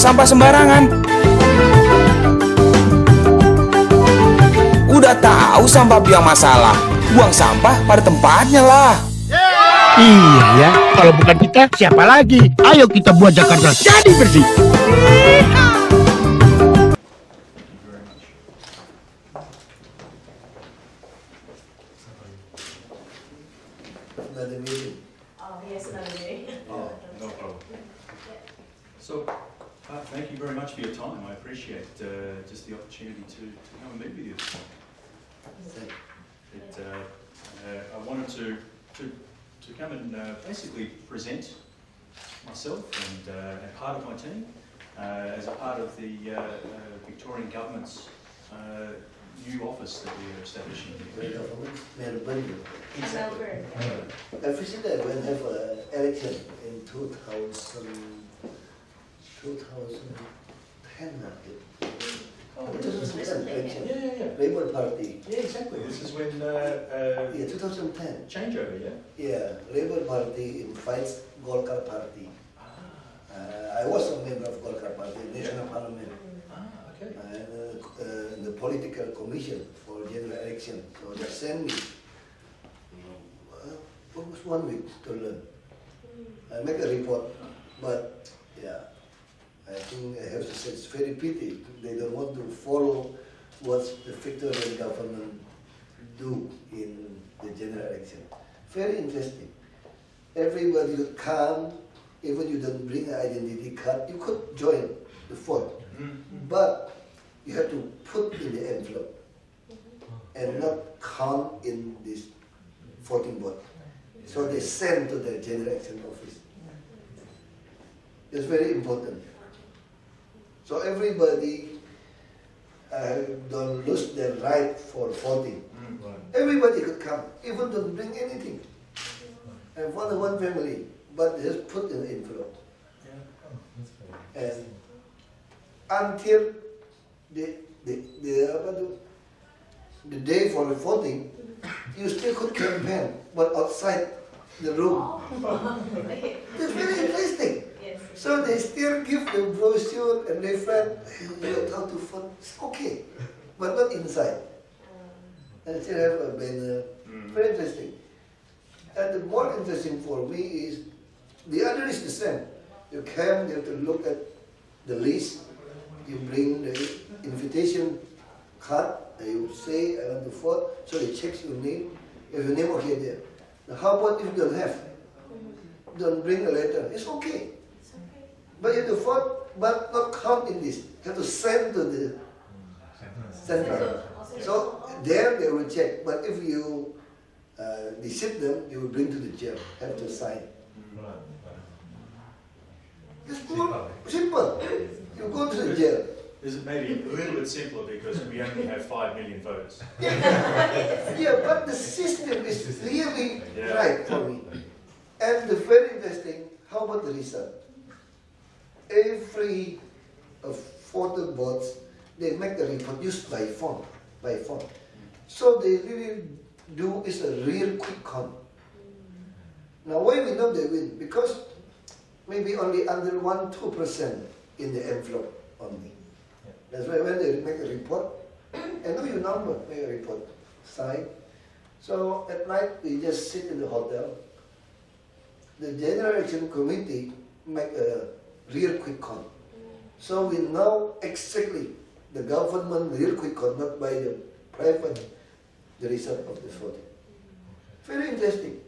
sampah sembarangan. Udah tahu sampah biang masalah, buang sampah pada tempatnya lah. Iya ya, kalau bukan kita siapa lagi? Ayo kita buat Jakarta jadi bersih. Another meeting. Oh, yes, another meeting. Oh, no problem. So, thank you very much for your time. I appreciate just the opportunity to come and meet with you. I wanted to come and basically present myself and part of my team as a part of the Victorian Government's new office that we are establishing here. Melbourne. Melbourne. I visited when I have an election in 2010, I think. Oh, 2010 election. Yeah. Labour Party. Yeah, exactly. This is when Yeah, 2010. changeover, yeah? Yeah, Labour Party fights Golkar Party. I was a member of Golkar Party, National Parliament. Okay. In the political commission for general election. So they sent me almost 1 week to learn. I make a report, but yeah, I think I have to say it's very pity. They don't want to follow what the Victorian government do in the general election. Very interesting. Everybody would come, even you don't bring an identity card, you could join the vote. But you have to put in the envelope and not count in this voting booth. So they send to the general election office. It's very important. So everybody don't lose their right for voting. Everybody could come, even don't bring anything. And one family, but just put in the envelope. And until the day for the voting, you still could campaign, but outside the room. It's very interesting. Yes. So they still give the brochure and leaflet, how to vote. It's okay, but not inside. And still have a banner. Very interesting. And the more interesting for me is the other is the same. You come, you have to look at the list. You bring the invitation card, and you say, I want to vote, so they check your name. If your name okay there. Now how about if you don't have? Don't bring a letter. It's okay. But you have to vote, but not count in this. You have to send to the center. So there they will check. But if you deceive them, you will bring to the jail. Have to sign. It's simple. You go to the jail. Is it maybe a little bit simpler because we only have 5 million voters? Yeah, but the system is really right for me. And the very interesting, how about the result? Every photo bots, they make the report used by phone. So they really do is a real quick count. Now why we know they win? Because maybe only under 1-2% in the envelope only. That's why when they make a report, and know your number, make a report, sign. So at night we just sit in the hotel. The general election committee make a real quick count. So we know exactly the government real quick count, not by the private, the result of the voting. Very interesting.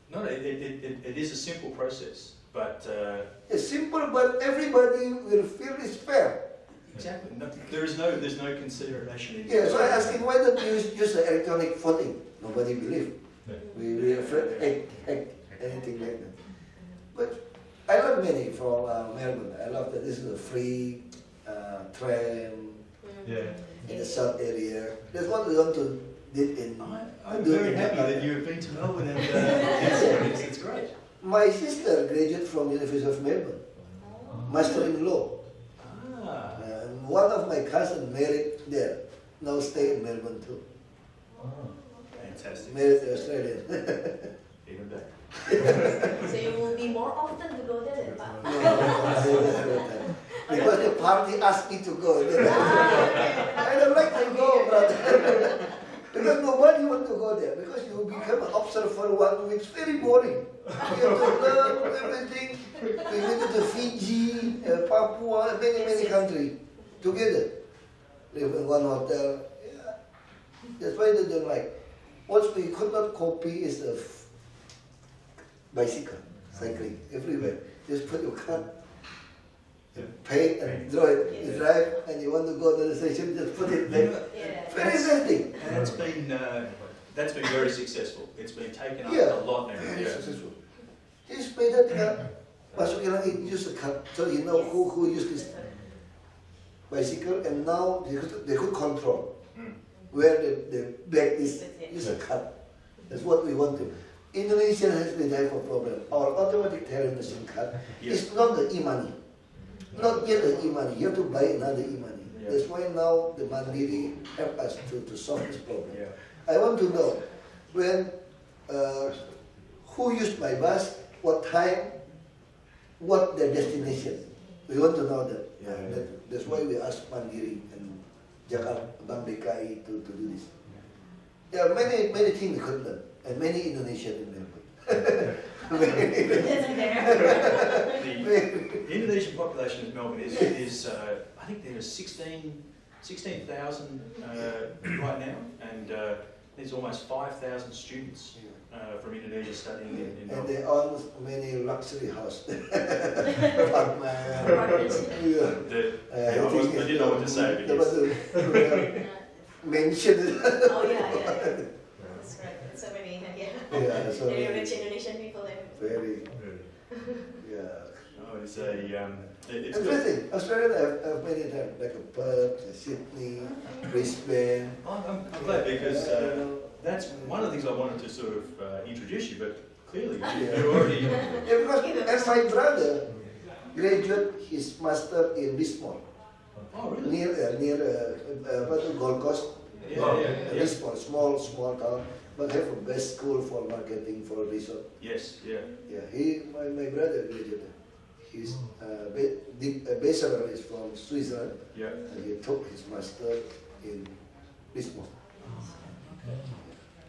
No, it is a simple process, but... It's simple, but everybody will feel it's fair. Exactly. No, there's no consideration in Yeah, so I asked him, why don't you use the electronic voting? Nobody believed. We are afraid anything like that. But I love many from Melbourne. I love that this is a free tram in the south area. That's what we want to do in. I'm very happy that you have been to Melbourne and it's great. My sister graduated from University of Melbourne, master in law. And one of my cousins married there, now stay in Melbourne too. Fantastic. Married Australian. Even better. So you will be more often to go there than Pak? Because the party asked me to go. I don't like to go, brother. Because nobody want to go there. Because you become an observer for 1 week. It's very boring. You have to learn everything. We went to Fiji, Papua, many countries together. Live in one hotel. Yeah. That's why they don't like. What we could not copy is the bicycle, cycling, everywhere. Just put your card, pay and drive. You drive and you want to go to the station, just put it there. Very interesting. And that's been very successful. It's been taken up a lot now. Very successful. Just pay that card. Basuki use the card, so you know who used this bicycle, and now they could control where the bag is. Use a card. That's what we want to. Indonesia has been having a problem. Our automatic teller machine card is not the e-money. Not yet the e-money. You have to buy another e-money. That's why now the Mandiri help us to solve this problem. I want to know when who used my bus, what time, what their destination. We want to know that. That's why we ask Mandiri and Jakarta, Bank DKI to do this. There are many things we could learn, and many Indonesian in there. The Indonesian population of Melbourne is I think there are 16,000 right now, and there's almost 5,000 students from Indonesia studying in Melbourne. And they own many luxury houses. I didn't know what to say, but yes. Mention it. Oh yeah. That's right. So many, so very rich Indonesian people there. Very, Oh, it's it's everything. Australia, I've many times, like a Perth, Sydney, Brisbane. I'm glad because that's one of the things I wanted to sort of introduce you, but clearly you're already. Because as my brother graduated his master in Lismore. Oh, really? Near Gold Coast. Lismore, small town, but have a best school for marketing for resort. Yes, My brother graduated. His bachelor is from Switzerland. And he took his master in Lismore.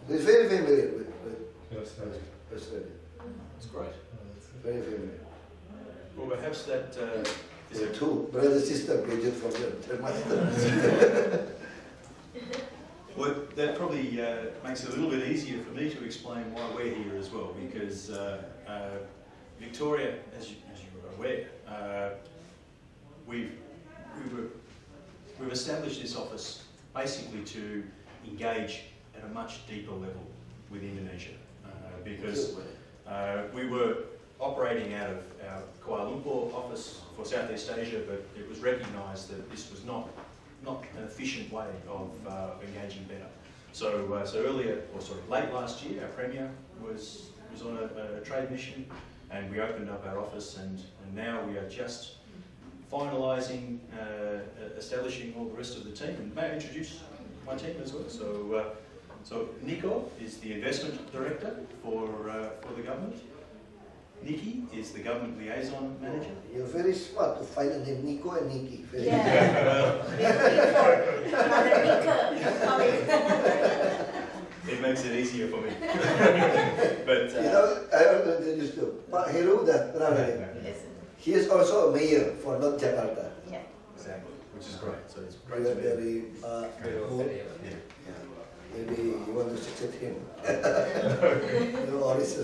He's very familiar with Australia. it's great. Very familiar. Well, perhaps that is a Two brother sister graduate from their master. Well, that probably makes it a little bit easier for me to explain why we're here as well, because Victoria, as you are aware, we've established this office basically to engage at a much deeper level with Indonesia, because we were operating out of our Kuala Lumpur office for Southeast Asia, but it was recognised that this was not an efficient way of engaging better. So late last year, our Premier was on a trade mission, and we opened up our office, and now we are just finalising establishing all the rest of the team. And may I introduce my team as well? So Nico is the investment director for the government. Nikki is the government liaison manager. You're very smart to find a name Nico and Nikki. Very It makes it easier for me. But I want to introduce you. Pak Heru dah pernah ada. He is also a mayor for North Jakarta. Exactly, which is great. So it's We great. are very maybe you want to succeed him. Or is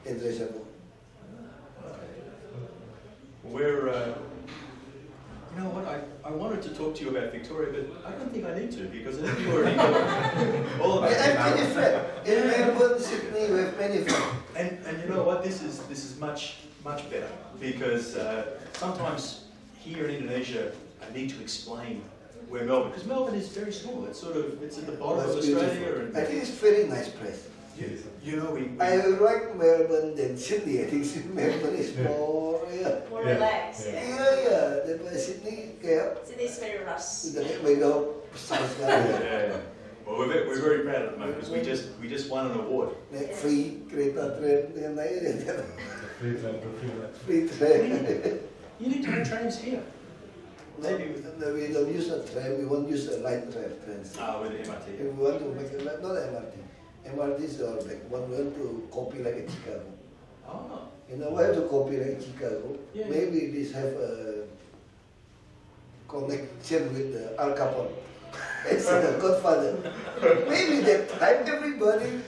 international. We're, you know what, I wanted to talk to you about Victoria, but I don't think I need to, because I think you already know all about I have many it. friends. In Melbourne, Sydney, we have many friends. And you know what, this is much better, because sometimes here in Indonesia, I need to explain where Melbourne, because Melbourne is very small, it's at the bottom of Australia. And I think it's very nice place. You know, I like Melbourne than Sydney. I think Melbourne is more, more relaxed. Then Sydney, Sydney is very rushed. Sudah kayak mega besar sekali. Well, we're very proud at the moment because we just won an award. Free kereta tram, yang lain. Free tram. Free tram. You need to have trams here. Maybe with No, we don't use a tram, we won't use a light tram. with the MRT. If we want to make it, not MRT. MRT is all back. One want to copy like a Chicago. Oh. You know, why to copy like Chicago? Yeah. Maybe this have a connection with Al Capone. It's a Godfather. Maybe that time everybody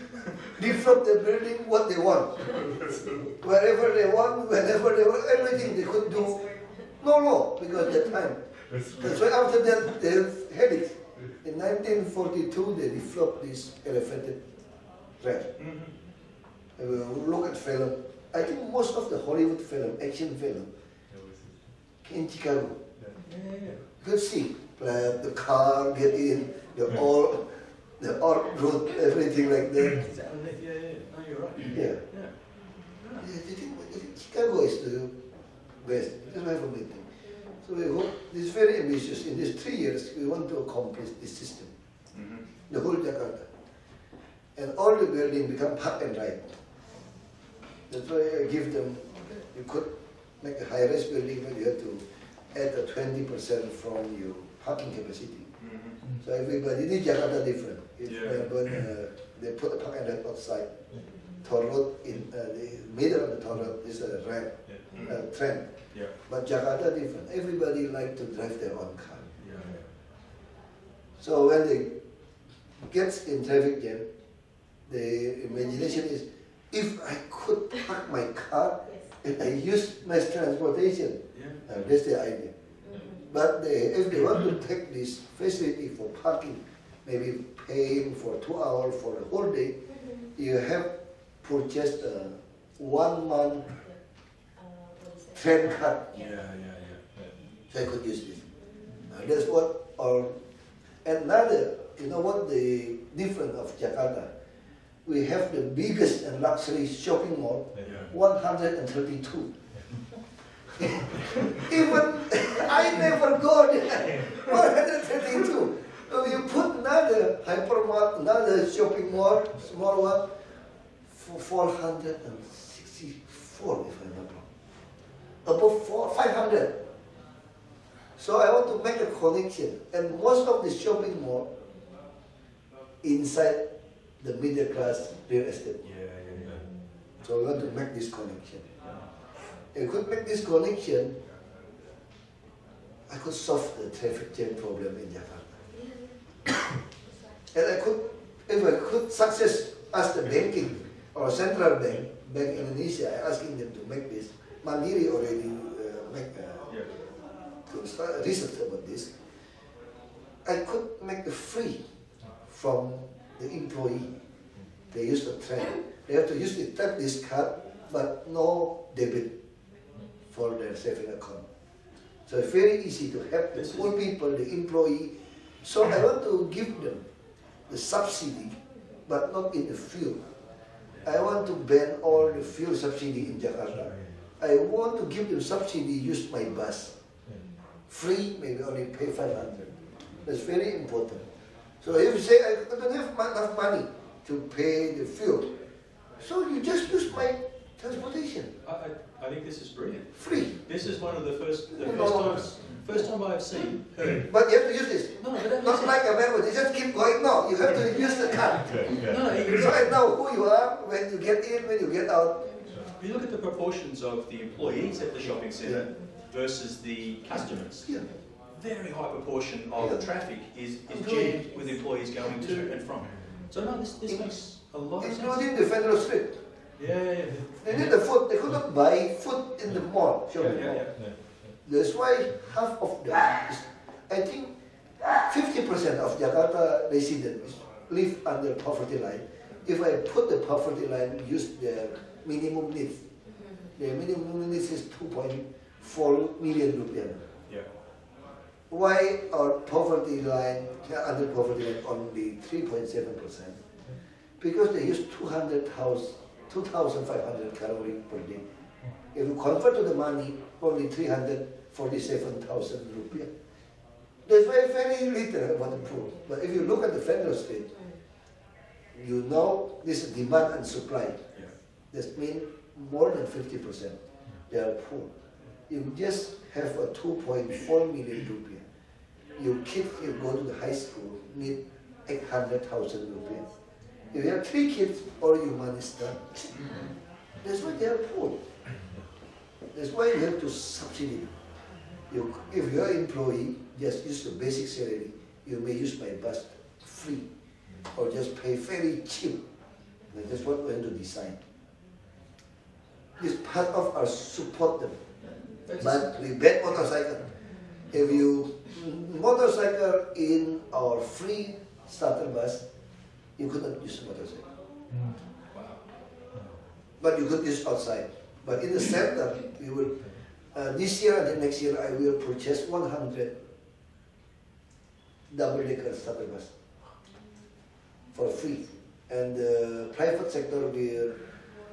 develop the building what they want. Wherever they want, whenever they want, everything they could do. No, because that time. That's why after that they have headaches. In 1942 they developed this elevated train. Look at film. I think most of the Hollywood film, action film, in Chicago. You can see the car get in, the road, everything like that. Yeah. No, you're right. Yeah. I think Chicago is the best. That's why for me. So we hope this is very ambitious. In these 3 years, we want to accomplish this system, the whole Jakarta, and all the buildings become park and ride. That's why I give them. You could make a high-rise building, but you have to add a 20% from your parking capacity. So everybody in Jakarta different. If they put a park and ride outside, toll road in the middle of the toll road is a ramp, tram. Yeah. But Jakarta different. Everybody like to drive their own car. So when they get in traffic jam, the imagination is, if I could park my car and I use mass transportation, that's the idea. But if they want to take this facility for parking, maybe paying for 2 hours for the whole day, you have purchased a 1 month train card. So I could use this. That's what, or another, you know what the difference of Jakarta? We have the biggest and luxury shopping mall, 132. Even I never go there. 132. So you put another hypermart, another shopping mall, small one, for 464, if I'm not wrong. Above 500. So I want to make a connection, and most of the shopping mall inside the middle class real estate. So we want to make this connection. If I could make this connection, I could solve the traffic jam problem in Jakarta. And I could, if I could success as the banking or central bank Indonesia, I asking them to make this. Materi already to start research about this. I could make it free from the employee. They use the train. They have to use this card, but no debit for their saving account. So it's very easy to help the poor people, the employee. So I want to give them the subsidy, but not in the fuel. I want to ban all the fuel subsidy in Jakarta. I want to give them subsidy, use my bus. Free, maybe only pay 500. That's very important. So if you say, I don't have enough money to pay the fuel, so you just use my transportation. I think this is brilliant. Free. This is one of the first time I've seen. But you have to use this. No, but that Not like America, you just keep going. No, you have to use the card. No, So I know who you are, when you get in, when you get out. you look at the proportions of the employees at the shopping centre versus the customers. Very high proportion of the traffic is jammed with employees going to and from. So no, this makes a lot of sense. Including the Federal Street. Yeah. They need the food. They could not buy food in the mall, shopping mall. That's why half of them, I think 50% of Jakarta residents live under poverty line. If I put the poverty line, use their minimum needs. Their minimum needs is 2.4 million rupiah. Why our poverty line, under poverty line, only 3.7%? Because they use 2,500 calories per day. If you convert to the money, only 347,000 rupiah. There's very little about the pool. But if you look at the federal state, you know this demand and supply. Yeah. That means more than 50% they are poor. You just have a 2.4 million rupiah. Your kids, you go to the high school, need 800,000 rupiah. If you have 3 kids, all your money is done. That's why they are poor. That's why you have to subsidy. If you are an employee, just use the basic salary. You may use my bus free, or just pay very cheap. And that's what we have to design. It's part of our support them. But we ban motorcycle. If you motorcycle in our free starter bus, you could not use motorcycle. But you could use outside. But in the center, we will. This year and the next year, I will purchase 100 double-decker starter bus for free, and the private sector will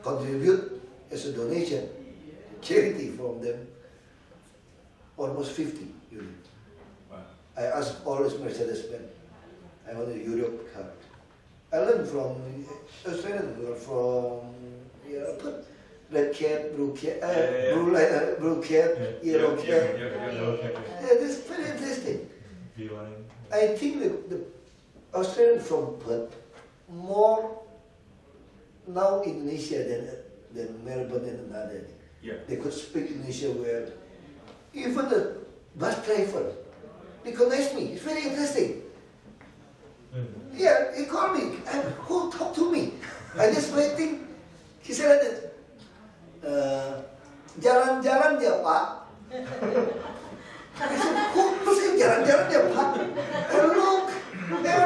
contribute as a donation, charity from them, almost 50 euros. Wow. I I asked always Mercedes-Benz. I want a Europe car. I learned from Australian, from red cat, blue cat, blue cat, yellow cat. Yeah, this is very interesting. I think the Australian from Perth more now Indonesia than Melbourne and another. Yeah. They could speak Indonesia well. Even the bus driver, they connect me. It's very interesting. Yeah, he called me. Who talked to me? I just waiting. He said, jalan-jalan dia Pak. I said, who said jalan-jalan dia Pak? And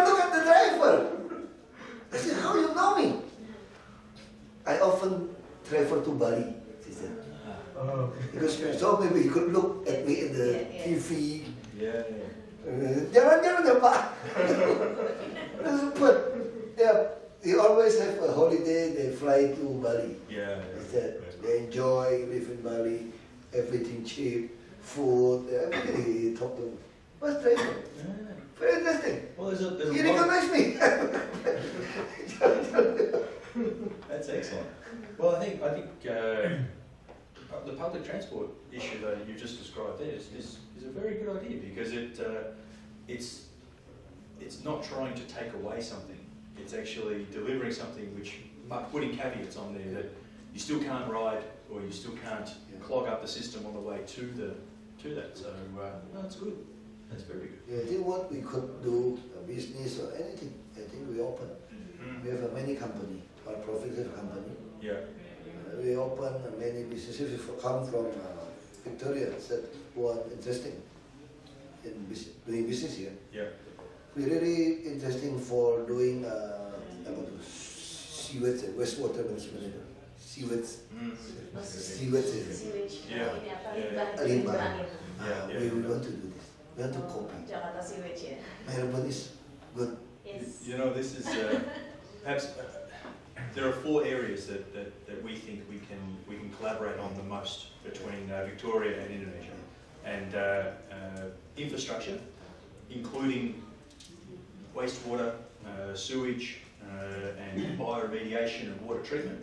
look at the driver. I said, how you know me? I often travel to Bali, she said. Because so maybe he could look at me in the TV. Jalan-jalan ya Pak. But yeah, they always have a holiday. They fly to Bali. They said they enjoy, live in Bali, everything cheap, food, everything. He talked to me. Bus driver. Very interesting. Well, there's He recognized me. That's excellent. Well, I think the public transport issue that you just described there is a very good idea, because it's not trying to take away something. It's actually delivering something which, but putting caveats on there that you still can't ride, or you still can't clog up the system on the way to that. So no, that's good. That's very good. Yeah, I think what we could do, a business or anything, I think we open. We have a many company, our profitable company. Yeah. We open many businesses come from Victoria that were interesting in doing business here. Yeah. We're really interesting for doing sewage, wastewater management. Sewage. Sewage. Limbah. We want to do this. We want to copy. Jakarta sewage, yeah. Melbourne is good. Yes. You know, this is perhaps there are 4 areas that we think we can collaborate on the most between Victoria and Indonesia, and infrastructure, including wastewater, sewage, and bioremediation and water treatment.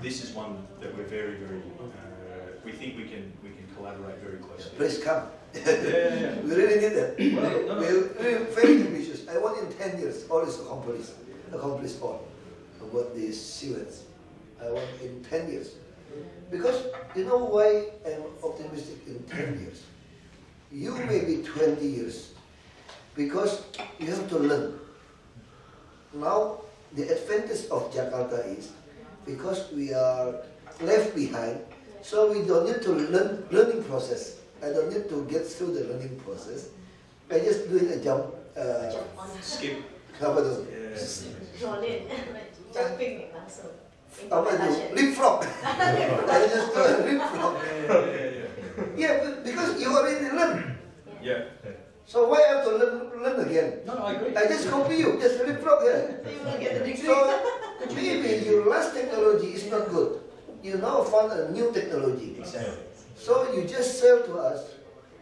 This is one that we're very we think we can collaborate very closely. Please come. Yeah. We really need that. Well, no. We're very ambitious. I want in 10 years all is accomplished all about this sewage. I want in 10 years. Because you know why I'm optimistic in 10 years? You may be 20 years. Because you have to learn. Now, the advantage of Jakarta is because we are left behind, so we don't need to learning process. I don't need to get through the learning process. I just doing a jump. Skip. Apa tu? Drawn in, jumping langsung. Apa tu? Leapfrog. I just do a leapfrog. Yeah, because you already learn. Yeah. So why I have to learn again? No, I agree. I just copy you, just leapfrog here. So you will get the degree. So maybe your last technology is not good. You now found a new technology. Exactly. So you just sell to us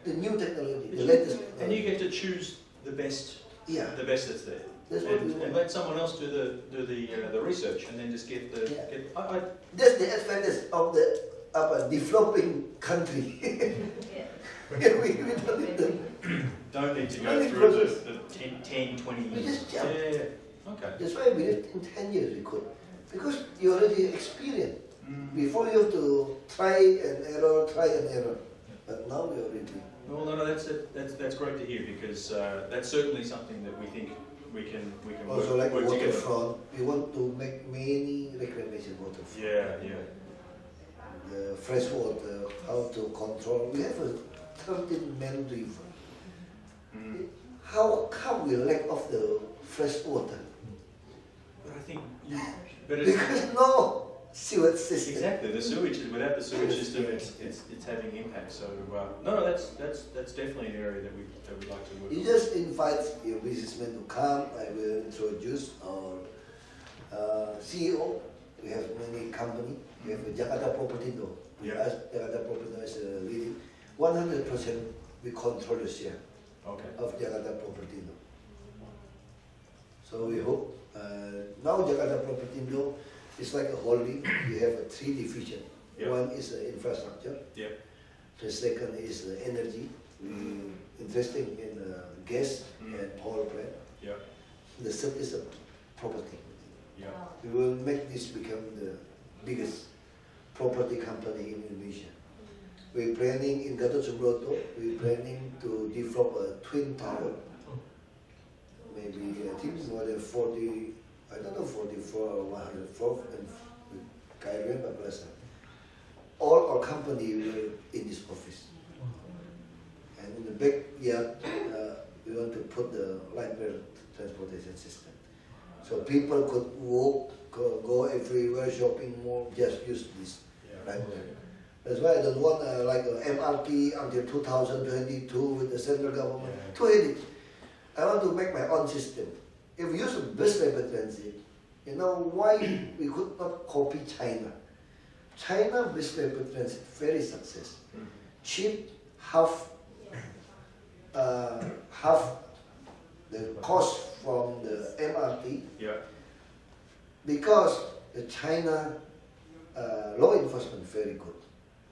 the new technology, the latest technology. And you get to choose the best, Yeah. the best that's there. That's what we And want. let someone else do the research, and then just get the. Yeah. That's the advantage of a developing country. Yeah. we don't need to. Don't need to go Only through process. the 10, 20 years. We just jump. Yeah. Okay. That's why we did in 10 years we could. Because you already experienced. Before you have to try and error. But now we already. Well, no, that's great to hear, because that's certainly something that we think we can Also work, like work together. waterfront, we want to make many reclamation waterfront. Yeah. The fresh water, how to control. We have a 13-man river. How come we lack of the fresh water? But I think it's Because no sewage system. exactly the sewage. Without the sewage system, it's having impact. So no, that's definitely an area that we'd like to work You on. just invite your businessman to come. I will introduce our CEO. We have many company. We have Jakarta Property. Yeah. Jakarta Property is leading. 100% we control the share Okay. of Jakarta Property. So we hope now Jakarta Property is like a holding. We have a 3 division. Yeah. One is the infrastructure. Yeah. The second is the energy. We interested in gas and power plant. Yeah. The third is the property. Yeah. We will make this become the biggest property company in Indonesia. We're planning in Gatot Subroto, we're planning to develop a twin tower. Maybe I think more than 40, I don't know, 44 or 104 and Kairuan or Plaza. All our company will in this office. And in the backyard, we want to put the light rail transportation system. So people could walk, go everywhere, shopping mall, just use this light rail. That's why I don't want like a MRT until 2022 with the central government. Too heavy. I want to make my own system. If we use a bus rapid transit, you know why we could not copy China? China bus rapid transit very successful. Cheap, half the cost from the MRT. Yeah. Because the China law enforcement very good.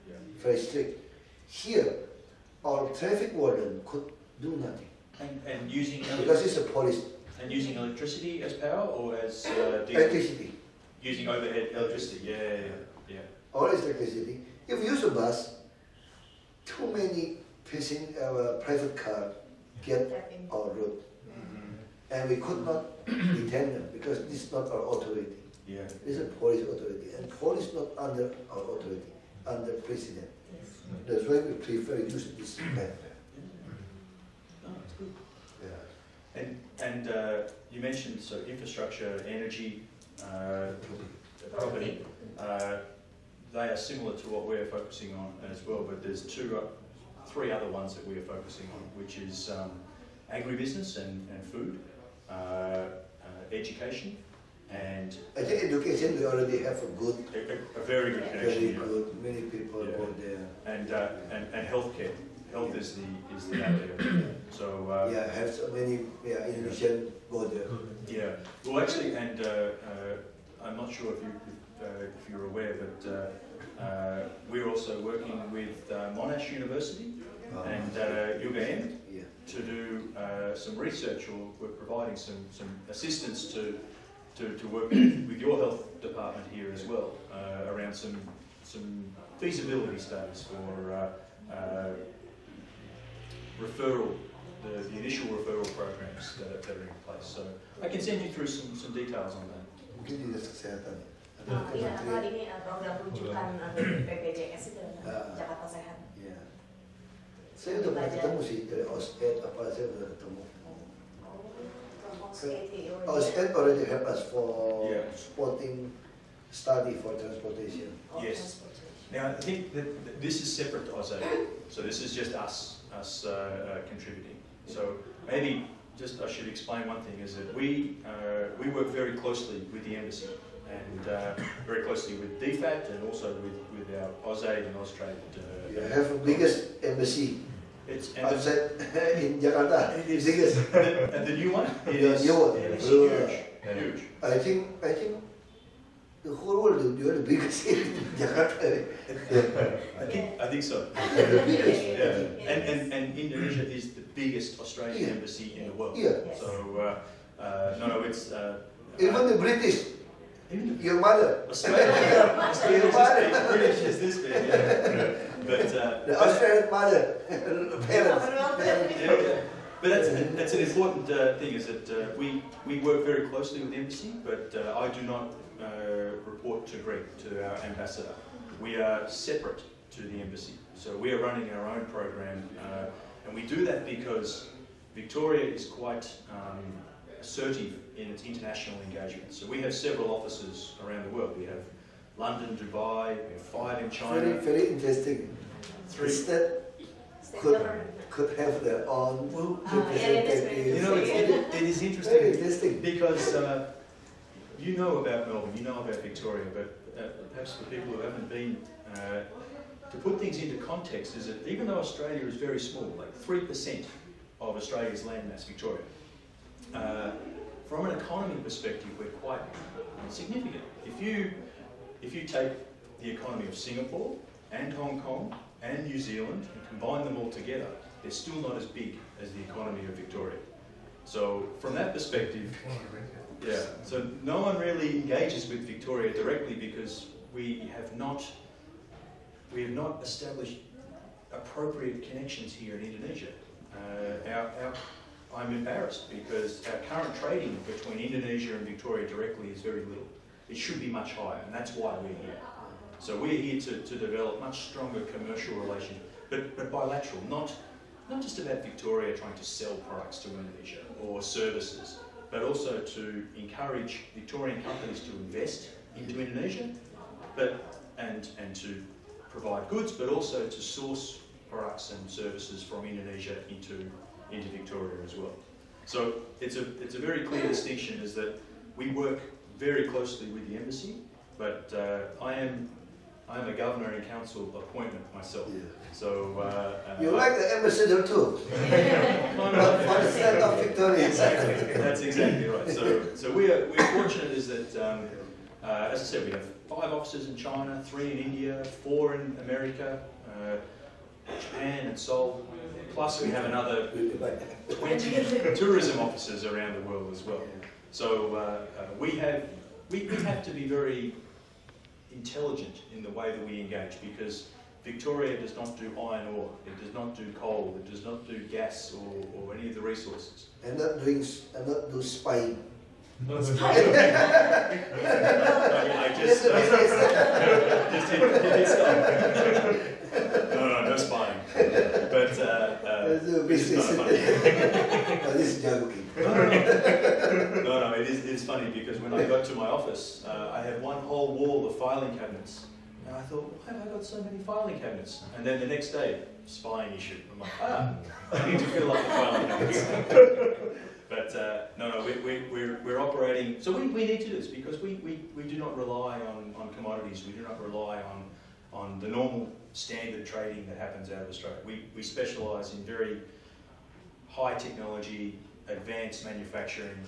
Yeah. Very strict. Here, our traffic warden could do nothing And using because it's a police. and using electricity as power, or as Electricity, using overhead electricity. Yeah. all is electricity. If you use a bus, too many private car get our road, and we could not detain them because this is not our authority. Yeah. This is a police authority, and police not under our authority, under president. That's why we prefer use this method. Oh, that's good. Yeah. And you mentioned infrastructure, energy, property. They are similar to what we're focusing on as well, but there's 3 other ones that we are focusing on, which is agribusiness and food, education, and I think education we already have a good, a very good connection. very yeah. good. Many people Yeah. go there. And healthcare. Health is the area. So Yeah, have so many Indonesian go there. yeah. Well, actually, and I'm not sure if you're aware, but we're also working with Monash University and Unggah Yeah. to do some research, or we're providing some assistance to work with your health department here as well around some feasibility studies for referral, the initial referral programs that are in place. So I can send you through some details on that. Mungkin di dinas kesehatan. Iya, apa ini program rujukan dari BPJS itu Jakarta Sehat. Ya. Saya udah pernah ketemu sih dari OSED apa saya udah ketemu. OSED already help us for supporting study for transportation. Yes. Now I think that this is separate to OSA, so this is just us contributing. So maybe just I should explain one thing, is that we work very closely with the embassy and very closely with DFAT and also with our OSA and Austrade. You have the biggest embassy It's outside in Jakarta. It is. Biggest. And the new one? It The is new one. it's huge. Huge. I think the whole world, you are the biggest in Jakarta. I think so. The biggest. Yeah. And Indonesia is the biggest Australian embassy in the world. Yeah. So no, it's Even the British, even your mother. Australia is this big. British is this big. Yeah. But The Australian mother, parents. yeah. But that's an important thing, is that we work very closely with the embassy, but I do not report to Greg, to our ambassador. We are separate to the embassy, so we are running our own program, and we do that because Victoria is quite assertive in its international engagement. So we have several offices around the world. We have London, Dubai, we have 5 in China. Very, very interesting. 3. Instead, could have their own representative. You know, it is interesting. Very interesting. Because you know about Melbourne, you know about Victoria, but perhaps for people who haven't been, to put things into context, is that even though Australia is very small, like 3% of Australia's landmass, Victoria, from an economy perspective, we're quite significant. If you take the economy of Singapore and Hong Kong and New Zealand and combine them all together, they're still not as big as the economy of Victoria. So from that perspective, yeah, so no one really engages with Victoria directly because we have not established appropriate connections here in Indonesia. I'm embarrassed because our current trading between Indonesia and Victoria directly is very little. It should be much higher, and that's why we're here. So we're here to develop much stronger commercial relations, but bilateral, not just about Victoria trying to sell products to Indonesia or services, but also to encourage Victorian companies to invest into Indonesia, and to provide goods, but also to source products and services from Indonesia into Victoria as well. So it's a very clear distinction, is that we work very closely with the embassy, but I am a governor and council appointment myself. Yeah. So you like the ambassador too? But for the sake of Victoria. Exactly. That's exactly right. So we're fortunate, is that as I said, we have 5 offices in China, 3 in India, 4 in America, Japan and Seoul. Plus we have another 20 tourism offices around the world as well. So we have to be very intelligent in the way that we engage, because Victoria does not do iron ore, it does not do coal, it does not do gas or any of the resources. And not do spying. Just did stuff. No spying. But this is not funny. This is joking. No, it's funny, because when I got to my office, I had one whole wall of filing cabinets. And I thought, why have I got so many filing cabinets? And then the next day, spying issue. I'm like, I need to fill up the filing cabinets. But no, we're operating. So we need to do this because we do not rely on commodities. We do not rely on the normal standard trading that happens out of Australia. We specialise in very high technology, advanced manufacturing,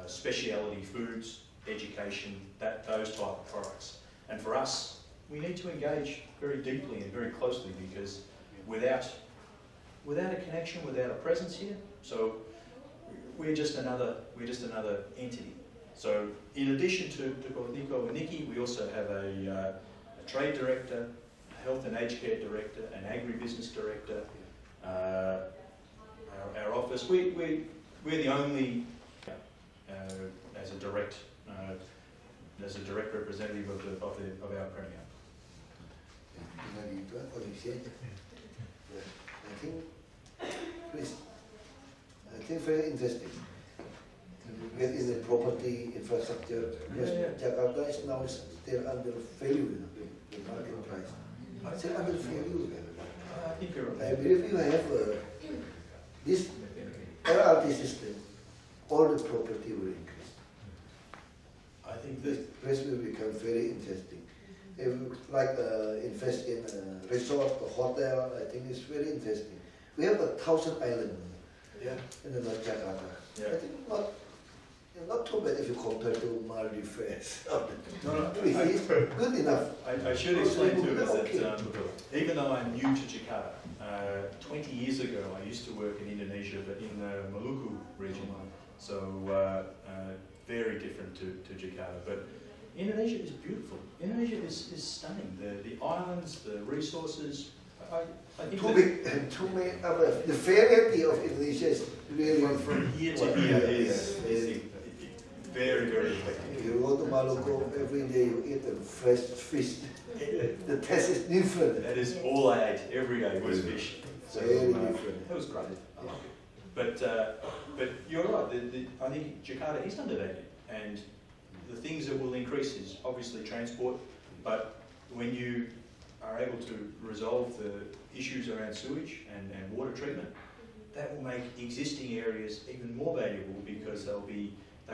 speciality foods, education, those type of products. And for us, we need to engage very deeply and very closely, because without a connection, without a presence here, so we're just another entity. So in addition to Nico and Nikki, we also have a trade director, a health and aged care director, an agribusiness director. Our office, we're the only as a direct representative of our Premier. I think very interesting. Get in the property infrastructure, because Jakarta is now still undervalued, the market price. Still undervalued. I think you're right. I believe you have this LRT system, all the property will increase. I think This place will become very interesting. If you like invest in a resort or hotel, I think it's very interesting. we have 1,000 islands Yeah. in the North Jakarta. Yeah. I think not too bad if you compare to Maldives. No, It's good enough. I should explain too is Okay. that even though I'm new to Jakarta, 20 years ago I used to work in Indonesia, but in the Maluku region, so very different to Jakarta. But Indonesia is beautiful. Indonesia is stunning. The islands, the resources. I think Too big and too many. The variety of Indonesia is really from year to year is very, very effective. If you go to Maluku, every day you eat a fresh fish. The taste is different. That is all I ate every day was fish. So Very different. it was great. I like it. But you're right. I think Jakarta is underdated, and the things that will increase is obviously transport. But when you are able to resolve the issues around sewage and water treatment, that will make existing areas even more valuable because they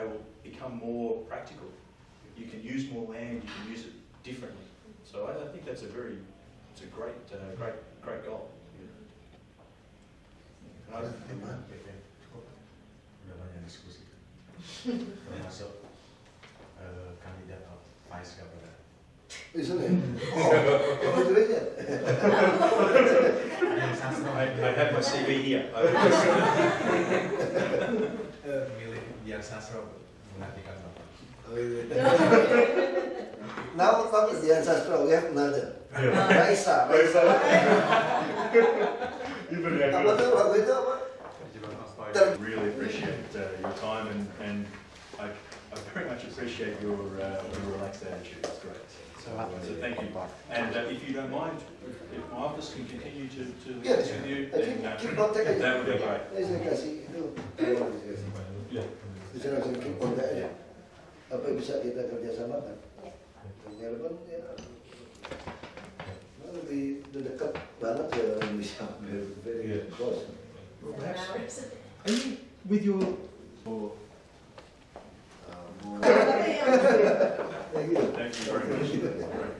will become more practical. You can use more land, you can use it differently. So I think that's a great goal. Udah banyak diskusi termasuk kandidat Vice Governor. Isn't it? Congratulations. I have my CV here. Milih Dian Sastro menggantikan Bapak. Now not Dian Sastro, we have another. Raisa. Apa tuh lagu itu apa? Really appreciate your time and I very much appreciate your relaxed attitude. It's great. So thank you. And if you don't mind, if my office can continue to liaise with you, then Keep contact aja. that would be great. Saya kasih itu. Yeah. Bisa langsung keep contact aja. Apa yang bisa kita kerjasamakan? Telepon ya. Lebih dekat banget ya orang bisa very close. Well, perhaps, are you with your... Thank you. Thank you very much.